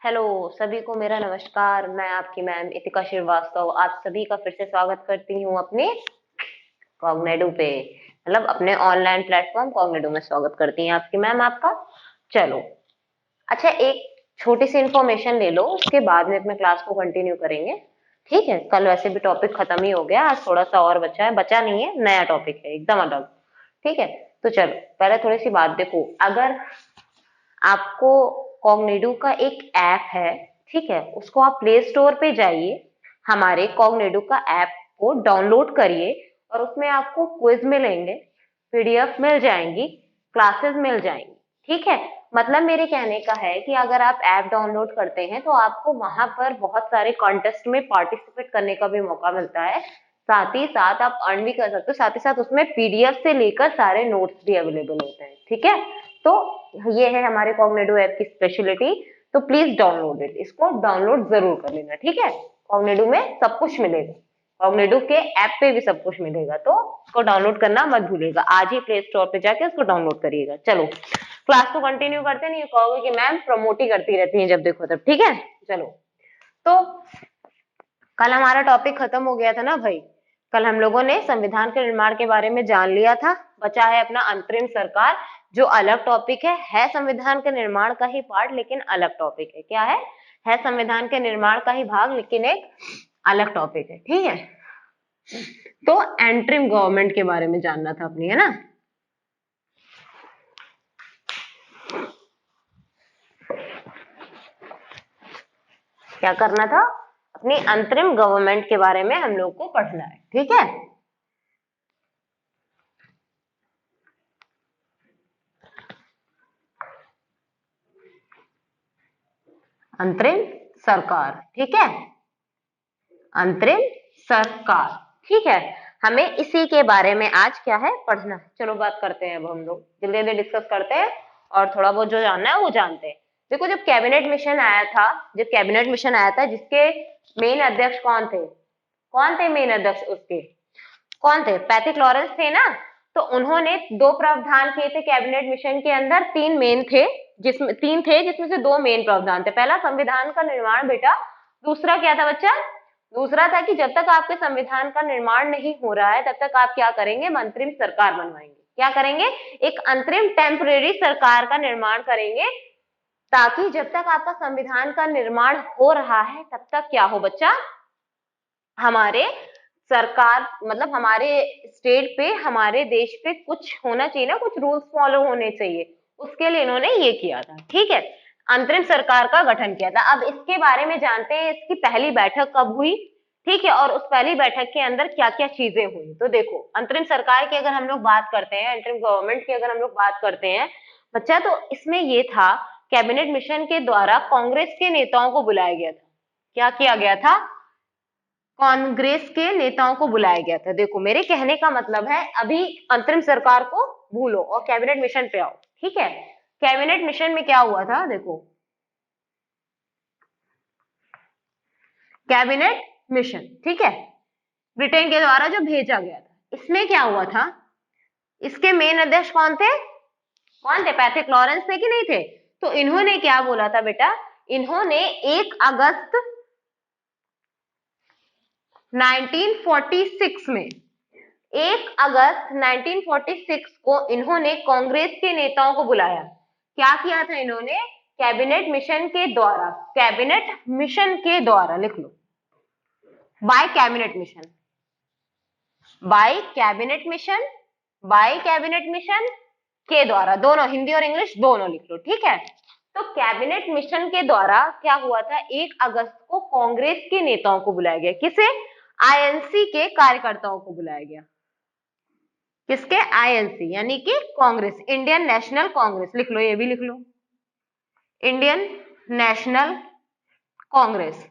Hello सभी को मेरा नमस्कार। मैं आपकी मैम इतिका श्रीवास्तव आप सभी का फिर से स्वागत करती हूँ अपने कॉग्निडो पे, मतलब अपने ऑनलाइन प्लेटफॉर्म कॉग्निडो में स्वागत करती हैं आपकी मैम आपका। चलो, अच्छा, एक छोटी सी इंफॉर्मेशन ले लो, उसके बाद में अपने क्लास को कंटिन्यू करेंगे। ठीक है, कल वैसे भी टॉपिक खत्म ही हो गया, आज थोड़ा सा और बचा है, बचा नहीं है, नया टॉपिक है एकदम अलग। ठीक है, तो चलो पहले थोड़ी सी बात देखो। अगर आपको कॉग्निडो का एक ऐप है, ठीक है, उसको आप प्ले स्टोर पे जाइए, हमारे कॉग्निडो का ऐप को डाउनलोड करिए और उसमें आपको क्विज मिलेंगे, पीडीएफ मिल जाएंगी, क्लासेस मिल जाएंगी। ठीक है, मतलब मेरे कहने का है कि अगर आप ऐप डाउनलोड करते हैं तो आपको वहां पर बहुत सारे कॉन्टेस्ट में पार्टिसिपेट करने का भी मौका मिलता है, साथ ही साथ आप अर्न भी कर सकते हो, साथ ही साथ उसमें पीडीएफ से लेकर सारे नोट्स भी अवेलेबल होते हैं। ठीक है, तो ये है हमारे कॉग्निडो ऐप की स्पेशलिटी। तो प्लीज डाउनलोड इट, इसको डाउनलोड जरूर कर लेना। ठीक है, कॉग्निडो में सब कुछ मिलेगा, कॉग्निडो के ऐप पे भी सब कुछ मिलेगा, तो इसको डाउनलोड करना मत भूलिएगा, आज ही प्ले स्टोर पे जाके उसको डाउनलोड करिएगा। चलो क्लास को कंटिन्यू करते, नहीं कहोगे कि मैम प्रमोट ही करती रहती है जब देखो तब। ठीक है, चलो, तो कल हमारा टॉपिक खत्म हो गया था ना भाई। कल हम लोगों ने संविधान के निर्माण के बारे में जान लिया था। बचा है अपना अंतरिम सरकार, जो अलग टॉपिक है संविधान के निर्माण का ही पार्ट, लेकिन अलग टॉपिक है। क्या है संविधान के निर्माण का ही भाग, लेकिन एक अलग टॉपिक है। ठीक है, तो एंट्रिम गवर्नमेंट के बारे में जानना था अपनी, है ना। क्या करना था, अपनी अंतरिम गवर्नमेंट के बारे में हम लोग को पढ़ना है। ठीक है, अंतरिम सरकार। ठीक है, अंतरिम सरकार। ठीक है, हमें इसी के बारे में आज क्या है पढ़ना। चलो बात करते हैं, अब हम लोग जल्दी जल्दी डिस्कस करते हैं और थोड़ा बहुत जो जानना है वो जानते हैं। देखो, जब कैबिनेट मिशन आया था, जिसके मेन अध्यक्ष कौन थे मेन अध्यक्ष उसके, कौन थे? पैथिक लॉरेंस थे ना। तो उन्होंने दो प्रावधान किए थे कैबिनेट मिशन के अंदर, तीन थे जिसमें से दो मेन प्रावधान थे। पहला संविधान का निर्माण बेटा, दूसरा क्या था बच्चा? दूसरा था कि जब तक आपके संविधान का निर्माण नहीं हो रहा है तब तक आप क्या करेंगे, अंतरिम सरकार बनवाएंगे। क्या करेंगे? एक अंतरिम टेम्परेरी सरकार का निर्माण करेंगे, ताकि जब तक आपका संविधान का निर्माण हो रहा है तब तक क्या हो बच्चा, हमारे सरकार, मतलब हमारे स्टेट पे, हमारे देश पे कुछ होना चाहिए ना, कुछ रूल्स फॉलो होने चाहिए, उसके लिए इन्होंने ये किया था। ठीक है, अंतरिम सरकार का गठन किया था। अब इसके बारे में जानते हैं, इसकी पहली बैठक कब हुई, ठीक है, और उस पहली बैठक के अंदर क्या क्या चीजें हुई। तो देखो, अंतरिम सरकार की अगर हम लोग बात करते हैं, अंतरिम गवर्नमेंट की अगर हम लोग बात करते हैं बच्चा, तो इसमें ये था, कैबिनेट मिशन के द्वारा कांग्रेस के नेताओं को बुलाया गया था। क्या किया गया था? कांग्रेस के नेताओं को बुलाया गया था। देखो, मेरे कहने का मतलब है, अभी अंतरिम सरकार को भूलो और कैबिनेट मिशन पे आओ। ठीक है, कैबिनेट मिशन में क्या हुआ था, देखो, कैबिनेट मिशन, ठीक है, ब्रिटेन के द्वारा जो भेजा गया था, इसमें क्या हुआ था, इसके मेन अध्यक्ष कौन थे? पैथिक लॉरेंस थे कि नहीं थे? तो इन्होंने क्या बोला था बेटा, इन्होंने 1 अगस्त 1946 में, 1 अगस्त 1946 को इन्होंने कांग्रेस के नेताओं को बुलाया। क्या किया था इन्होंने? कैबिनेट मिशन के द्वारा लिख लो, by cabinet mission, by cabinet mission, by cabinet mission के द्वारा, दोनों हिंदी और इंग्लिश दोनों लिख लो। ठीक है, तो कैबिनेट मिशन के द्वारा क्या हुआ था, 1 अगस्त को कांग्रेस के नेताओं को बुलाया गया। किसे? आईएनसी के कार्यकर्ताओं को बुलाया गया। किसके? आईएनसी, यानी कि कांग्रेस, इंडियन नेशनल कांग्रेस, लिख लो, ये भी लिख लो, इंडियन नेशनल कांग्रेस।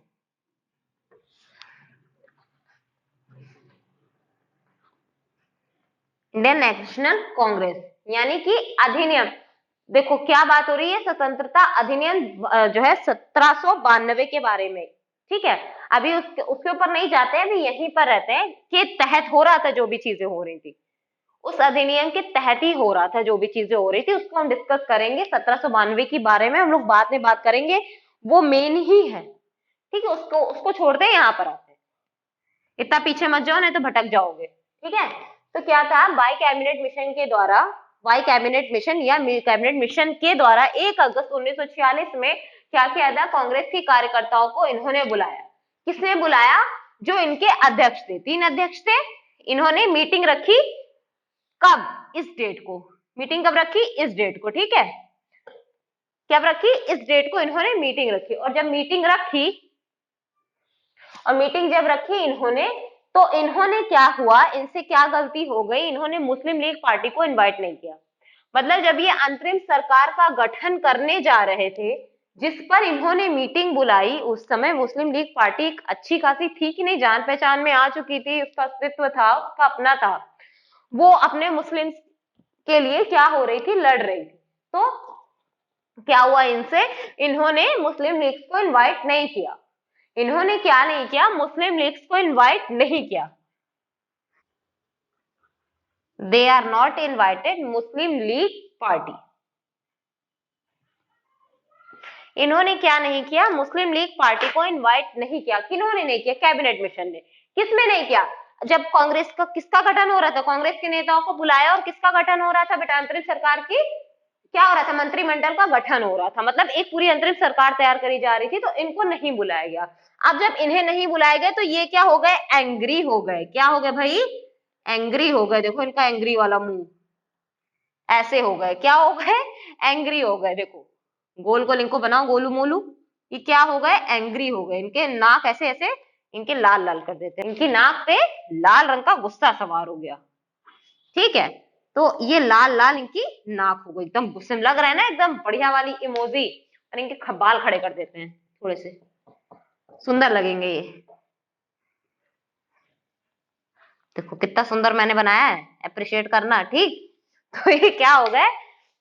इंडियन नेशनल कांग्रेस, यानी कि अधिनियम, देखो क्या बात हो रही है, स्वतंत्रता अधिनियम जो है 1792 के बारे में। ठीक है, अभी उसके उसके ऊपर नहीं जाते हैं, अभी यहीं पर रहते हैं कि तहत हो रहा था जो भी चीजें हो रही थी, उस अधिनियम के तहत ही हो रहा था जो भी चीजें हो रही थी, उसको हम डिस्कस करेंगे। 1792 के बारे में हम लोग बाद में बात करेंगे, वो मेन ही है, ठीक है, उसको उसको छोड़ते हैं, यहाँ पर आते हैं। इतना पीछे मत जाओ नहीं तो भटक जाओगे, ठीक है। तो क्या था, बाई कैबिनेट मिशन के द्वारा, बाई कैबिनेट मिशन या कैबिनेट मिशन के द्वारा 1 अगस्त 1946 में क्या किया था, कांग्रेस के कार्यकर्ताओं को इन्होंने बुलाया। किसने बुलाया, जो इनके अध्यक्ष थे, 3 अध्यक्ष थे, इन्होंने मीटिंग रखी। कब, इस डेट को, मीटिंग कब रखी, इस डेट को, ठीक है, कब रखी, इस डेट को इन्होंने मीटिंग रखी। और जब मीटिंग रखी, और मीटिंग जब रखी इन्होंने, तो इन्होंने क्या हुआ, इनसे क्या गलती हो गई, इन्होंने मुस्लिम लीग पार्टी को इनवाइट नहीं किया। मतलब जब ये अंतरिम सरकार का गठन करने जा रहे थे, जिस पर इन्होंने मीटिंग बुलाई, उस समय मुस्लिम लीग पार्टी अच्छी खासी थी कि नहीं, जान पहचान में आ चुकी थी, उसका अस्तित्व था, उसका अपना था, वो अपने मुस्लिम के लिए क्या हो रही थी, लड़ रही थी। तो क्या हुआ इनसे, इन्होंने मुस्लिम लीग को इनवाइट नहीं किया। इन्होंने क्या नहीं किया, मुस्लिम लीग को इनवाइट नहीं किया। They are not invited Muslim League party. इन्होंने क्या नहीं किया, मुस्लिम लीग पार्टी को इनवाइट नहीं किया। किन्होंने नहीं किया, कैबिनेट मिशन ने। किसमें नहीं किया, जब कांग्रेस का किसका गठन हो रहा था, कांग्रेस के नेताओं को बुलाया, और किसका गठन हो रहा था बेटा, अंतरिम सरकार की, क्या हो रहा था, मंत्रिमंडल का गठन हो रहा था, मतलब एक पूरी अंतरिम सरकार तैयार करी जा रही थी, तो इनको नहीं बुलाया गया। अब जब इन्हें नहीं बुलाया गया तो ये क्या हो गए, एंग्री हो गए। क्या हो गए भाई, एंग्री हो गए। देखो इनका एंग्री वाला मुंह, ऐसे हो गए, क्या हो गए, एंग्री हो गए। देखो गोल गोल इनको बनाओ, गोलू मोलू, ये क्या हो गए, एंग्री हो गए। इनके नाक ऐसे ऐसे, इनके लाल लाल कर देते हैं, इनकी नाक पे लाल रंग का गुस्सा सवार हो गया, ठीक है। तो ये लाल लाल इनकी नाक हो गई, एकदम गुस्से में लग रहा है ना, एकदम बढ़िया वाली इमोजी। और इनके बाल खड़े कर देते हैं, थोड़े से सुंदर लगेंगे ये। देखो कितना सुंदर मैंने बनाया है, अप्रिशिएट करना, ठीक। तो ये क्या हो गए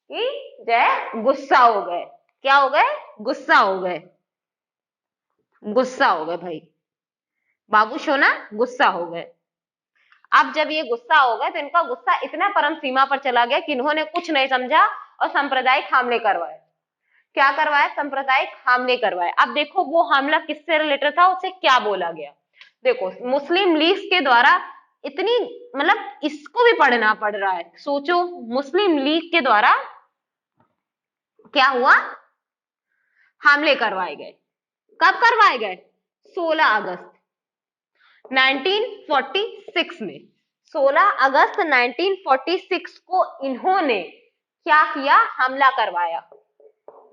कि जय गुस्सा हो गए, क्या हो गए, गुस्सा हो गए, गुस्सा हो गए भाई, बाबू सोना गुस्सा हो गए। अब जब ये गुस्सा हो गए तो इनका गुस्सा इतना परम सीमा पर चला गया कि इन्होंने कुछ नहीं समझा और सांप्रदायिक हमले करवाए। क्या करवाए, सांप्रदायिक हमले करवाए। अब देखो वो हमला किससे रिलेटेड था, उससे क्या बोला गया। देखो मुस्लिम लीग के द्वारा इतनी, मतलब इसको भी पढ़ना पड़ रहा है, सोचो मुस्लिम लीग के द्वारा क्या हुआ, हमले करवाए गए। कब करवाए गए, 16 अगस्त 1946 में। 16 अगस्त 1946 को इन्होंने क्या किया, हमला करवाया।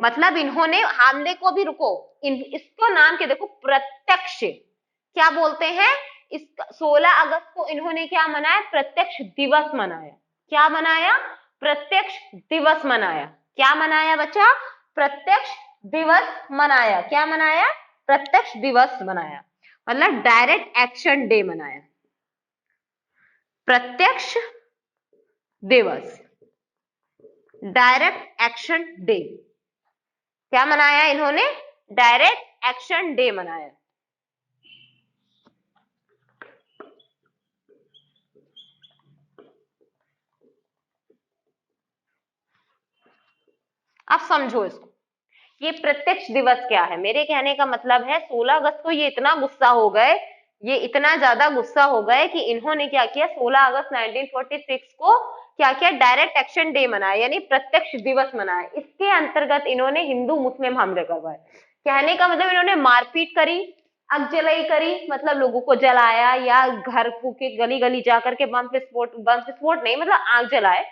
मतलब इन्होंने हमले को भी, रुको, इसको नाम के देखो, प्रत्यक्ष, क्या बोलते हैं इस, 16 अगस्त को इन्होंने क्या मनाया, प्रत्यक्ष दिवस मनाया। क्या मनाया, प्रत्यक्ष दिवस मनाया। क्या मनाया बच्चा, प्रत्यक्ष दिवस मनाया। क्या मनाया, प्रत्यक्ष दिवस मनाया, मतलब डायरेक्ट एक्शन डे मनाया, प्रत्यक्ष दिवस, डायरेक्ट एक्शन डे। क्या मनाया इन्होंने, डायरेक्ट एक्शन डे मनाया। अब समझो इसको, ये प्रत्यक्ष दिवस क्या है, मेरे कहने का मतलब है 16 अगस्त को ये इतना गुस्सा हो गए, ये इतना ज्यादा गुस्सा हो गए कि इन्होंने क्या किया, 16 अगस्त 1946 को क्या किया, डायरेक्ट एक्शन डे मनाया, यानी प्रत्यक्ष दिवस मनाया। इसके अंतर्गत इन्होंने हिंदू मुस्लिम हमले करवाए। कहने का मतलब इन्होंने मारपीट करी, आग जलाई करी, मतलब लोगों को जलाया, या घर फूके, गली गली जाकर के बम विस्फोट, बम विस्फोट नहीं मतलब आग जलाए।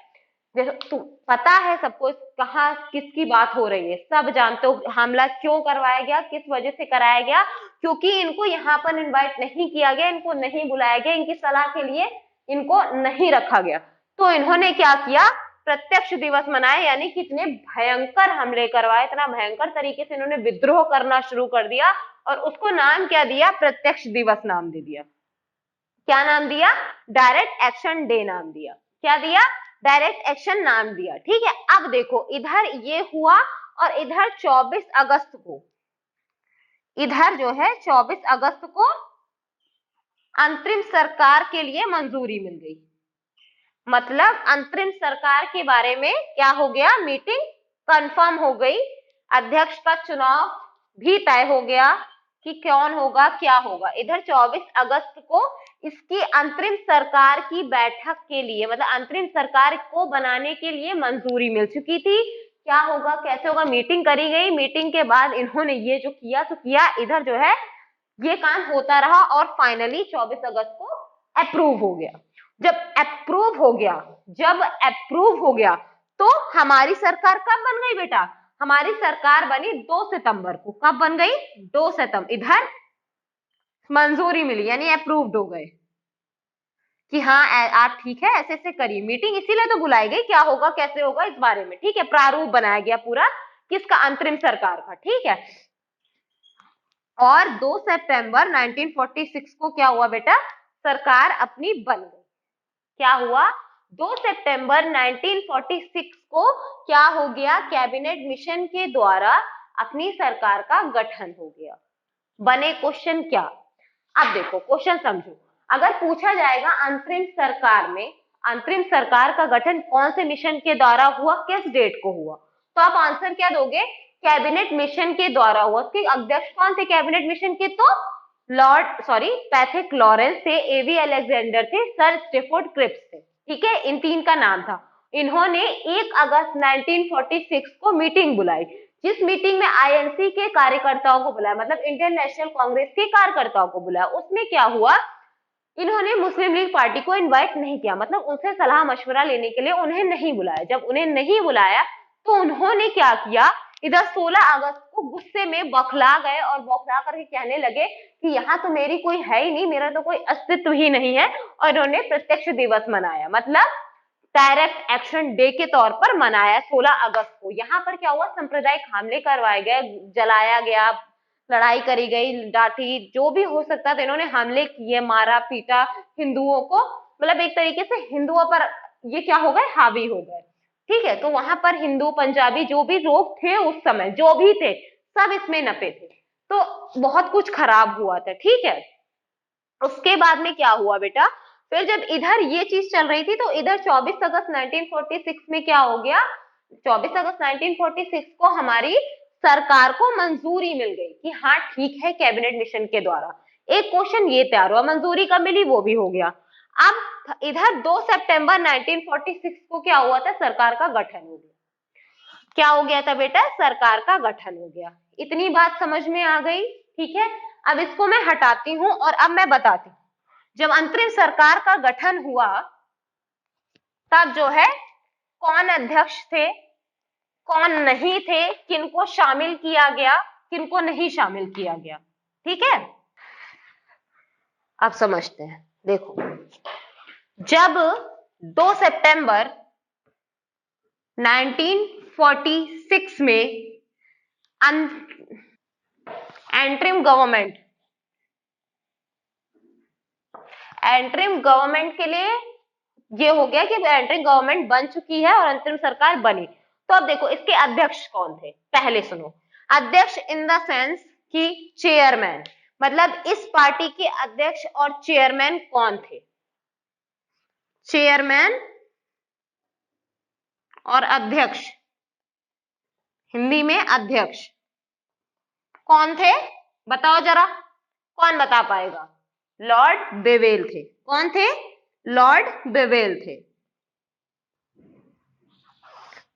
जैसे तू, पता है सबको कहाँ किसकी बात हो रही है, सब जानते हो हमला क्यों करवाया गया, किस वजह से कराया गया, क्योंकि इनको यहाँ पर इनवाइट नहीं किया गया, इनको नहीं बुलाया गया, इनकी सलाह के लिए इनको नहीं रखा गया। तो इन्होंने क्या किया, प्रत्यक्ष दिवस मनाए, यानी कितने भयंकर हमले करवाए, इतना भयंकर तरीके से इन्होंने विद्रोह करना शुरू कर दिया, और उसको नाम क्या दिया, प्रत्यक्ष दिवस नाम दे दिया। क्या नाम दिया, डायरेक्ट एक्शन डे नाम दिया। क्या दिया, डायरेक्ट एक्शन नाम दिया, ठीक है। अब देखो इधर ये हुआ, और इधर 24 अगस्त को, इधर जो है 24 अगस्त को अंतरिम सरकार के लिए मंजूरी मिल गई। मतलब अंतरिम सरकार के बारे में क्या हो गया, मीटिंग कंफर्म हो गई, अध्यक्ष का चुनाव भी तय हो गया कि कौन होगा क्या होगा। इधर 24 अगस्त को इसकी अंतरिम सरकार की बैठक के लिए, मतलब अंतरिम सरकार को बनाने के लिए मंजूरी मिल चुकी थी। क्या होगा कैसे होगा, मीटिंग करी गई, मीटिंग के बाद इन्होंने ये जो किया सो किया, इधर जो है ये काम होता रहा और फाइनली 24 अगस्त को अप्रूव हो गया। जब अप्रूव हो गया तो हमारी सरकार कब बन गई बेटा, हमारी सरकार बनी 2 सितंबर को। कब बन गई, 2 सितंबर। इधर मंजूरी मिली यानी अप्रूव्ड हो गए कि हाँ आप ठीक है, ऐसे ऐसे करिए। मीटिंग इसीलिए तो बुलाई गई, क्या होगा कैसे होगा इस बारे में, ठीक है। प्रारूप बनाया गया पूरा किसका, अंतरिम सरकार का, ठीक है। और 2 सितंबर 1946 को क्या हुआ बेटा, सरकार अपनी बन गई। क्या हुआ, 2 सितंबर 1946 को क्या हो गया, कैबिनेट मिशन के द्वारा अपनी सरकार का गठन हो गया। बने क्वेश्चन क्या, अब देखो क्वेश्चन समझो। अगर पूछा जाएगा अंतरिम सरकार में, अंतरिम सरकार का गठन कौन से मिशन के द्वारा हुआ, किस डेट को हुआ, तो आप आंसर क्या दोगे, कैबिनेट मिशन के द्वारा हुआ। उसके अध्यक्ष कौन थे कैबिनेट मिशन के, तो पैथिक लॉरेंस थे, एवी अलेक्जेंडर थे, सर स्टेफोर्ड क्रिप्स थे, ठीक है। इन तीन का नाम था। इन्होंने 1 अगस्त 1946 को मीटिंग बुलाई, जिस मीटिंग में आईएनसी के कार्यकर्ताओं को बुलाया, मतलब इंडियन नेशनल कांग्रेस के कार्यकर्ताओं को बुलाया। उसमें क्या हुआ, इन्होंने मुस्लिम लीग पार्टी को इनवाइट नहीं किया, मतलब उनसे सलाह मशवरा लेने के लिए उन्हें नहीं बुलाया। जब उन्हें नहीं बुलाया तो उन्होंने क्या किया, इधर 16 अगस्त को गुस्से में बौखला गए और बौखला करके कहने लगे कि यहाँ तो मेरी कोई है ही नहीं, मेरा तो कोई अस्तित्व ही नहीं है। और इन्होंने प्रत्यक्ष दिवस मनाया, मतलब डायरेक्ट एक्शन डे के तौर पर मनाया 16 अगस्त को। यहाँ पर क्या हुआ, सांप्रदायिक हमले करवाए गए, जलाया गया, लड़ाई करी गई, डांटी, जो भी हो सकता था इन्होंने हमले किए, मारा पीटा हिंदुओं को, मतलब एक तरीके से हिंदुओं पर ये क्या हो गए, हावी हो गए, ठीक है। तो वहां पर हिंदू पंजाबी जो भी लोग थे उस समय, जो भी थे सब इसमें नपे थे, तो बहुत कुछ खराब हुआ था, ठीक है। उसके बाद में क्या हुआ बेटा, फिर जब इधर ये चीज चल रही थी तो इधर 24 अगस्त 1946 में क्या हो गया, 24 अगस्त 1946 को हमारी सरकार को मंजूरी मिल गई कि हाँ ठीक है, कैबिनेट मिशन के द्वारा। एक क्वेश्चन ये तैयार हुआ, मंजूरी कब मिली, वो भी हो गया। अब इधर 2 सितंबर 1946 को क्या हुआ था, सरकार का गठन हो गया। क्या हो गया था बेटा, सरकार का गठन हो गया। इतनी बात समझ में आ गई, ठीक है। अब इसको मैं हटाती हूं और अब मैं बताती हूँ, जब अंतरिम सरकार का गठन हुआ तब जो है कौन अध्यक्ष थे, कौन नहीं थे, किनको शामिल किया गया, किनको नहीं शामिल किया गया, ठीक है। अब समझते हैं, देखो जब 2 सितंबर 1946 में एंट्रिम गवर्नमेंट के लिए ये हो गया कि एंट्रिम गवर्नमेंट बन चुकी है और अंतरिम सरकार बनी। तो अब देखो इसके अध्यक्ष कौन थे, पहले सुनो। अध्यक्ष इन द सेंस कि चेयरमैन, मतलब इस पार्टी के अध्यक्ष और चेयरमैन कौन थे, चेयरमैन और अध्यक्ष, हिंदी में अध्यक्ष कौन थे, बताओ जरा, कौन बता पाएगा, लॉर्ड बेवेल थे। कौन थे, लॉर्ड बेवेल थे।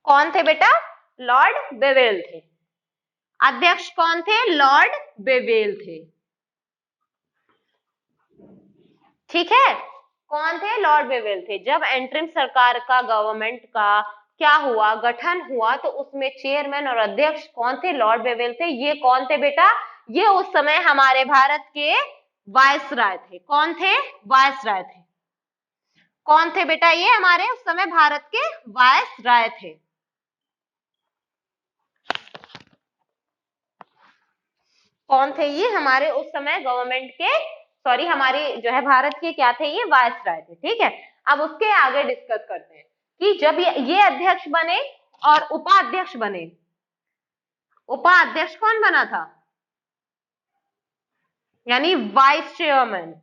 कौन थे बेटा, लॉर्ड बेवेल थे। अध्यक्ष कौन थे, लॉर्ड बेवेल थे, ठीक है। कौन थे, लॉर्ड बेवेल थे। जब एंट्रिम सरकार का गवर्नमेंट का क्या हुआ, गठन हुआ, तो उसमें चेयरमैन और अध्यक्ष कौन थे, लॉर्ड बेवेल थे। ये कौन थे बेटा, ये उस समय हमारे भारत के वायसराय थे। कौन थे, वायसराय थे। कौन थे बेटा, ये हमारे उस समय भारत के वायसराय थे। कौन थे ये, हमारे उस समय गवर्नमेंट के, सॉरी हमारी जो है भारत के क्या थे, ये वायसराय थे, ठीक है। अब उसके आगे डिस्कस करते हैं कि जब ये अध्यक्ष बने और उपाध्यक्ष बने। उपाध्यक्ष कौन बना था, यानी वाइस चेयरमैन,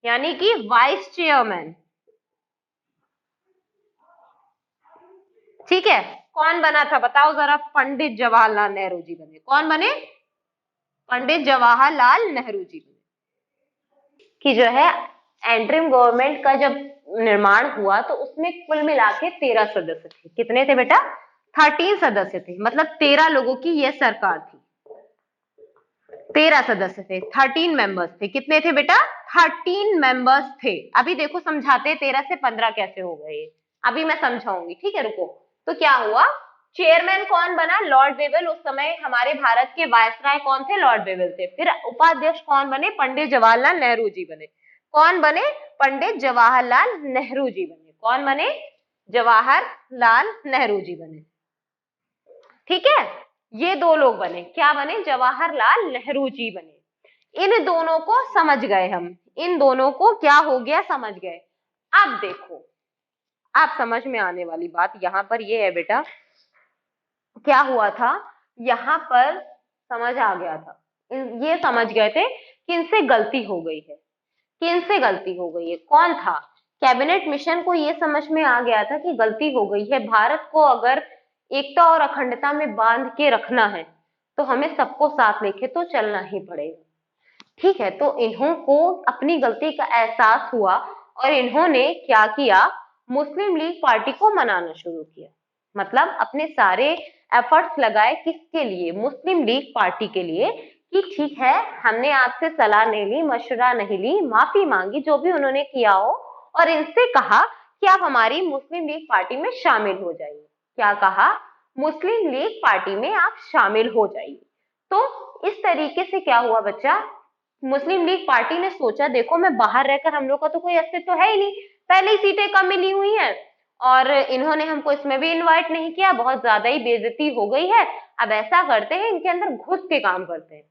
यानी कि वाइस चेयरमैन, ठीक है। कौन बना था बताओ जरा, पंडित जवाहरलाल नेहरू जी बने। कौन बने, पंडित जवाहरलाल नेहरू जी की जो है एंट्रीम गवर्नमेंट का जब निर्माण हुआ तो उसमें कुल मिला के 13 सदस्य थे। कितने थे बेटा? 13 सदस्य थे, मतलब 13 लोगों की यह सरकार थी। 13 सदस्य थे, 13 मेंबर्स थे। कितने थे बेटा? 13 मेंबर्स थे। अभी देखो समझाते 13 से 15 कैसे हो गए, अभी मैं समझाऊंगी, ठीक है, रुको। तो क्या हुआ, चेयरमैन कौन बना? Lord Wavell. उस समय हमारे भारत के वायसराय कौन थे? लॉर्ड वेवेल थे। फिर उपाध्यक्ष कौन बने? पंडित जवाहरलाल नेहरू जी बने। कौन बने? पंडित जवाहरलाल नेहरू जी बने। कौन बने? जवाहरलाल नेहरू जी बने। ठीक है, ये दो लोग बने। क्या बने? जवाहरलाल नेहरू जी बने। इन दोनों को समझ गए हम, इन दोनों को क्या हो गया, समझ गए। अब देखो, आप समझ में आने वाली बात यहां पर ये है बेटा, क्या हुआ था यहां पर, समझ आ गया था, ये समझ गए थे कि इनसे गलती हो गई है, कि इनसे गलती हो गई है। कौन था? कैबिनेट मिशन को ये समझ में आ गया था कि गलती हो गई है। भारत को अगर एकता और अखंडता में बांध के रखना है तो हमें सबको साथ लेके तो चलना ही पड़ेगा। ठीक है, तो इन्हों को अपनी गलती का एहसास हुआ और इन्होंने क्या किया, मुस्लिम लीग पार्टी को मनाना शुरू किया। मतलब अपने सारे एफर्ट्स लगाए किसके लिए? मुस्लिम लीग पार्टी के लिए, कि ठीक है हमने आपसे सलाह नहीं ली, मशवरा नहीं ली, माफी मांगी जो भी उन्होंने किया हो, और इनसे कहा कि आप हमारी मुस्लिम लीग पार्टी में शामिल हो जाइए। क्या कहा? मुस्लिम लीग पार्टी में आप शामिल हो जाइए। तो इस तरीके से क्या हुआ बच्चा, मुस्लिम लीग पार्टी ने सोचा देखो मैं बाहर रहकर, हम लोग का तो कोई अस्तित्व है ही नहीं, पहले ही सीटें कम मिली हुई हैं और इन्होंने हमको इसमें भी इनवाइट नहीं किया, बहुत ज्यादा ही बेइज्जती हो गई है। अब ऐसा करते हैं, इनके अंदर घुस के काम करते हैं।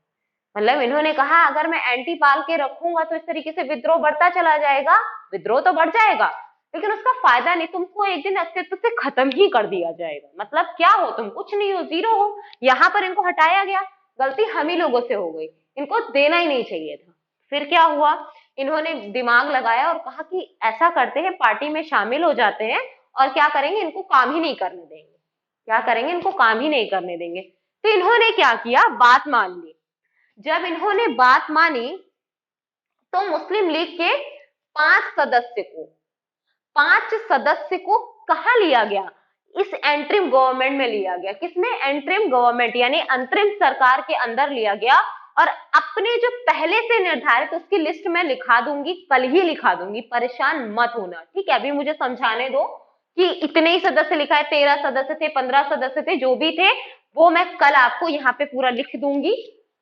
मतलब इन्होंने कहा अगर मैं एंटी पाल के रखूंगा तो इस तरीके से विद्रोह बढ़ता चला जाएगा, विद्रोह तो बढ़ जाएगा लेकिन उसका फायदा नहीं, तुमको एक दिन अस्तित्व से खत्म ही कर दिया जाएगा। मतलब क्या हो तुम? कुछ नहीं हो, जीरो हो। यहाँ पर इनको हटाया गया, गलती हम ही लोगों से हो गई, इनको देना ही नहीं चाहिए था। फिर क्या हुआ, इन्होंने दिमाग लगाया और कहा कि ऐसा करते हैं, पार्टी में शामिल हो जाते हैं और क्या करेंगे, इनको काम ही नहीं करने देंगे। क्या करेंगे? इनको काम ही नहीं करने देंगे। तो इन्होंने क्या किया, बात मान ली। जब इन्होंने बात मानी तो मुस्लिम लीग के 5 सदस्य को कहा लिया गया? इस एंट्रीम गवर्नमेंट में लिया गया। किसमें? एंट्रीम गवर्नमेंट, यानी अंतरिम सरकार के अंदर लिया गया। और अपने जो पहले से निर्धारित, उसकी लिस्ट में लिखा दूंगी, कल ही लिखा दूंगी, परेशान मत होना, ठीक है। अभी मुझे समझाने दो कि इतने ही सदस्य लिखा है, 13 सदस्य थे, 15 सदस्य थे, जो भी थे वो मैं कल आपको यहाँ पे पूरा लिख दूंगी,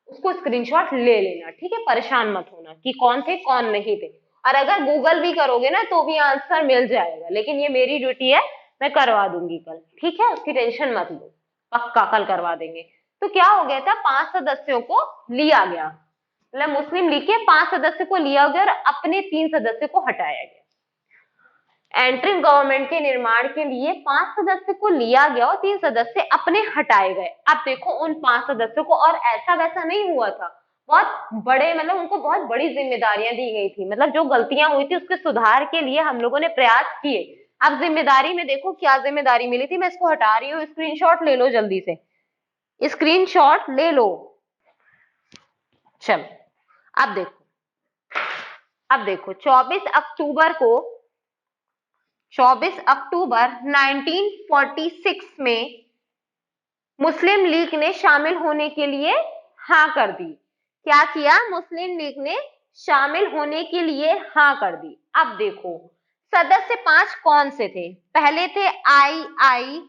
उसको स्क्रीनशॉट ले लेना, ठीक है। परेशान मत होना कि कौन थे कौन नहीं थे। और अगर गूगल भी करोगे ना तो भी आंसर मिल जाएगा, लेकिन ये मेरी ड्यूटी है, मैं करवा दूंगी कल, ठीक है, उसकी टेंशन मत लो, पक्का कल करवा देंगे। तो क्या हो गया था, 5 सदस्यों को लिया गया, मतलब मुस्लिम लीग के 5 सदस्य को लिया गया और अपने 3 सदस्य को हटाया गया। एंट्रीम गवर्नमेंट के निर्माण के लिए 5 सदस्य को लिया गया और 3 सदस्य अपने हटाए गए। अब देखो उन 5 सदस्यों को, और ऐसा वैसा नहीं हुआ था, बहुत बड़े, मतलब उनको बहुत बड़ी जिम्मेदारियां दी गई थी। मतलब जो गलतियां हुई थी उसके सुधार के लिए हम लोगों ने प्रयास किए। अब जिम्मेदारी में देखो क्या जिम्मेदारी मिली थी, मैं इसको हटा रही हूँ, स्क्रीनशॉट ले लो, जल्दी से स्क्रीनशॉट ले लो। चलो अब देखो 24 अक्टूबर 1946 में मुस्लिम लीग ने शामिल होने के लिए हाँ कर दी। क्या किया? मुस्लिम लीग ने शामिल होने के लिए हाँ कर दी। अब देखो सदस्य 5 कौन से थे? पहले थे आई,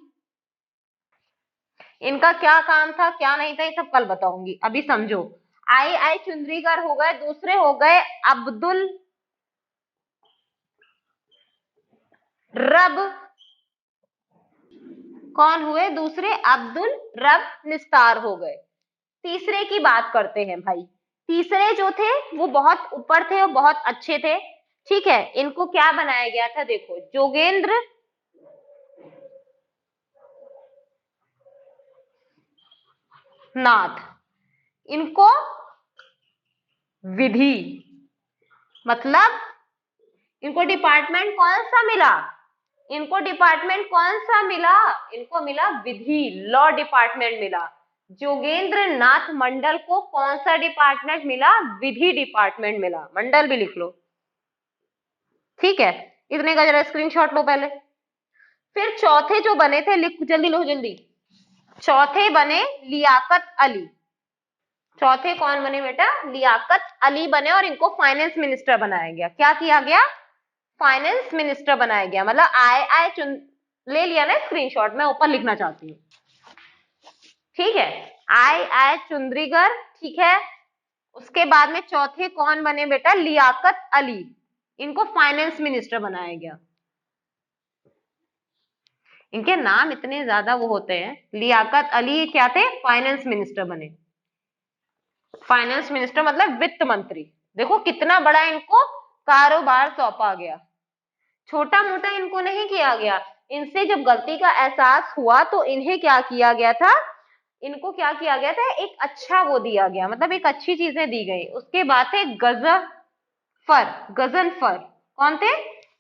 इनका क्या काम था क्या नहीं था ये सब कल बताऊंगी, अभी समझो। आई चुंद्रीकर हो गए, दूसरे हो गए अब्दुल रब, कौन हुए दूसरे? अब्दुल रब निस्तार हो गए। तीसरे की बात करते हैं भाई। तीसरे जो थे वो बहुत ऊपर थे और बहुत अच्छे थे, ठीक है। इनको क्या बनाया गया था? देखो, जोगेंद्र नाथ, इनको विधि, मतलब इनको डिपार्टमेंट कौन सा मिला? इनको डिपार्टमेंट कौन सा मिला? इनको मिला विधि, लॉ डिपार्टमेंट मिला। जोगेंद्र नाथ मंडल को कौन सा डिपार्टमेंट मिला? विधि डिपार्टमेंट मिला। मंडल भी लिख लो, ठीक है। इतने का जरा स्क्रीनशॉट लो पहले। फिर चौथे जो बने थे, लिख जल्दी लो जल्दी। चौथे बने लियाकत अली। चौथे कौन बने बेटा? लियाकत अली बने और इनको फाइनेंस मिनिस्टर बनाया गया। क्या किया गया? फाइनेंस मिनिस्टर बनाया गया। मतलब आय चुन ले लिया ना स्क्रीनशॉट, मैं ऊपर लिखना चाहती हूँ, ठीक है। आय चुंद्रीगर, ठीक है। उसके बाद में चौथे कौन बने बेटा? लियाकत अली, इनको फाइनेंस मिनिस्टर बनाया गया। इनके नाम इतने ज्यादा वो होते हैं। लियाकत अली क्या थे? फाइनेंस मिनिस्टर बने। फाइनेंस मिनिस्टर मतलब वित्त मंत्री। देखो कितना बड़ा इनको कारोबार सौंपा गया, छोटा मोटा इनको नहीं किया गया। इनसे जब गलती का एहसास हुआ तो इन्हें क्या किया गया था? इनको क्या किया गया था? एक अच्छा वो दिया गया, मतलब एक अच्छी चीजें दी गई। उसके बाद थे गजनफर। कौन थे?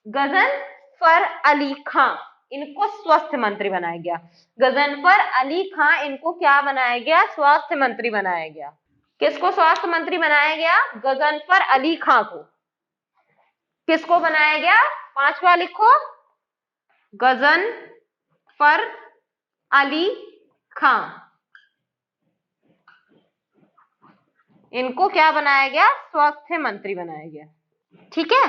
गजनफर अली खां, इनको स्वास्थ्य मंत्री बनाया गया। गजनफर अली खां, इनको क्या बनाया गया? स्वास्थ्य मंत्री बनाया गया। किसको स्वास्थ्य मंत्री बनाया गया? गजनफर अली खां को। किसको बनाया गया? पांचवा लिखो, गजनफर अली खां, इनको क्या बनाया गया? स्वास्थ्य मंत्री बनाया गया, ठीक है।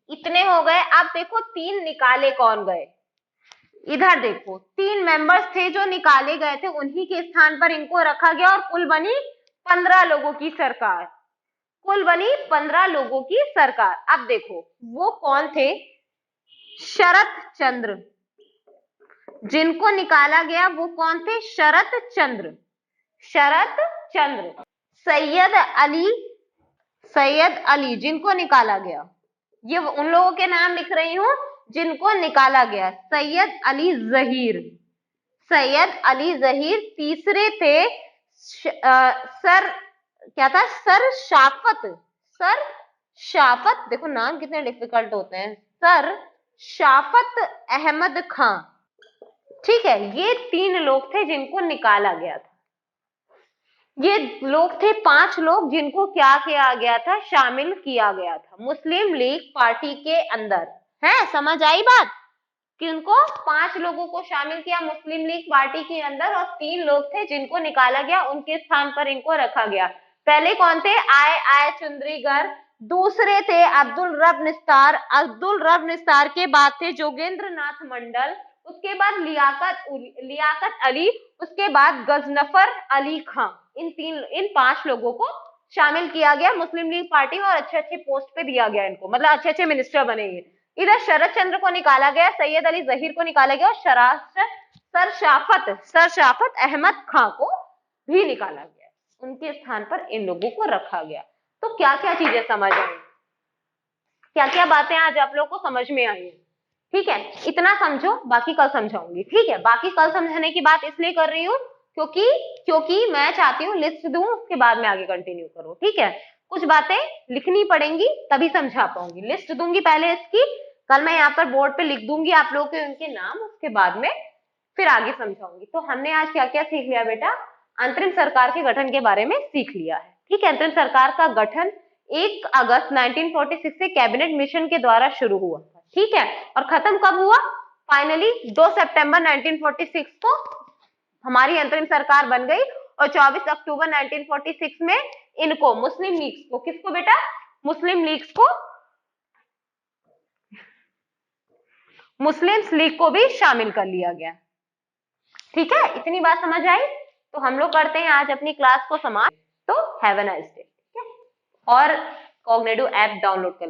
इतने हो गए। अब देखो तीन निकाले कौन गए? इधर देखो, तीन मेंबर्स थे जो निकाले गए थे, उन्हीं के स्थान पर इनको रखा गया और कुल बनी 15 लोगों की सरकार। कुल बनी 15 लोगों की सरकार। अब देखो वो कौन थे? शरत चंद्र, जिनको निकाला गया वो कौन थे? शरत चंद्र। शरत चंद्र। सैयद अली जिनको निकाला गया, ये उन लोगों के नाम लिख रही हूं जिनको निकाला गया। सैयद अली जहीर, सैयद अली जहीर। तीसरे थे सर, क्या था? सर शाफत। देखो नाम कितने डिफिकल्ट होते हैं। सर शाफत अहमद खां, ठीक है। ये तीन लोग थे जिनको निकाला गया था। ये लोग थे 5 लोग जिनको क्या किया गया था? शामिल किया गया था मुस्लिम लीग पार्टी के अंदर। है, समझ आई बात? कि उनको 5 लोगों को शामिल किया मुस्लिम लीग पार्टी के अंदर, और 3 लोग थे जिनको निकाला गया, उनके स्थान पर इनको रखा गया। पहले कौन थे? आय चुंद्रीगर। दूसरे थे अब्दुल रब निस्तार के बाद थे जोगेंद्र नाथ मंडल। उसके बाद लियाकत अली। उसके बाद गजनफर अली खां। इन 5 लोगों को शामिल किया गया मुस्लिम लीग पार्टी में और अच्छे अच्छे पोस्ट पे दिया गया इनको, मतलब अच्छे अच्छे मिनिस्टर बनेंगे। इधर शरद चंद्र को निकाला गया, सैयद अली जहीर को निकाला गया और सर शाफत अहमद खां को भी निकाला गया। उनके स्थान पर इन लोगों को रखा गया। तो क्या क्या चीजें समझ आई? क्या क्या बातें आज आप लोग को समझ में आई है? ठीक है, इतना समझो, बाकी कल समझाऊंगी, ठीक है। बाकी कल समझाने की बात इसलिए कर रही हूँ क्योंकि मैं चाहती हूँ लिस्ट दूं, उसके बाद में आगे कंटिन्यू करूँ, ठीक है। कुछ बातें लिखनी पड़ेंगी तभी समझा पाऊंगी। लिस्ट दूंगी पहले इसकी, कल मैं यहाँ पर बोर्ड पे लिख दूंगी आप लोगों के उनके नाम, उसके बाद में फिर आगे समझाऊंगी। तो हमने आज क्या क्या सीख लिया बेटा? अंतरिम सरकार के गठन के बारे में सीख लिया है, ठीक है। अंतरिम सरकार का गठन 1 अगस्त 1946 से कैबिनेट मिशन के द्वारा शुरू हुआ, ठीक है। और खत्म कब हुआ? फाइनली 2 सितंबर 1946 को हमारी अंतरिम सरकार बन गई। और 24 अक्टूबर 1946 में इनको मुस्लिम लीग को, किसको बेटा? मुस्लिम लीग को भी शामिल कर लिया गया, ठीक है। इतनी बात समझ आई? तो हम लोग करते हैं आज अपनी क्लास को समाप्त। तो हैव अ नाइस डे, ठीक है। और कॉग्निटिव ऐप डाउनलोड कर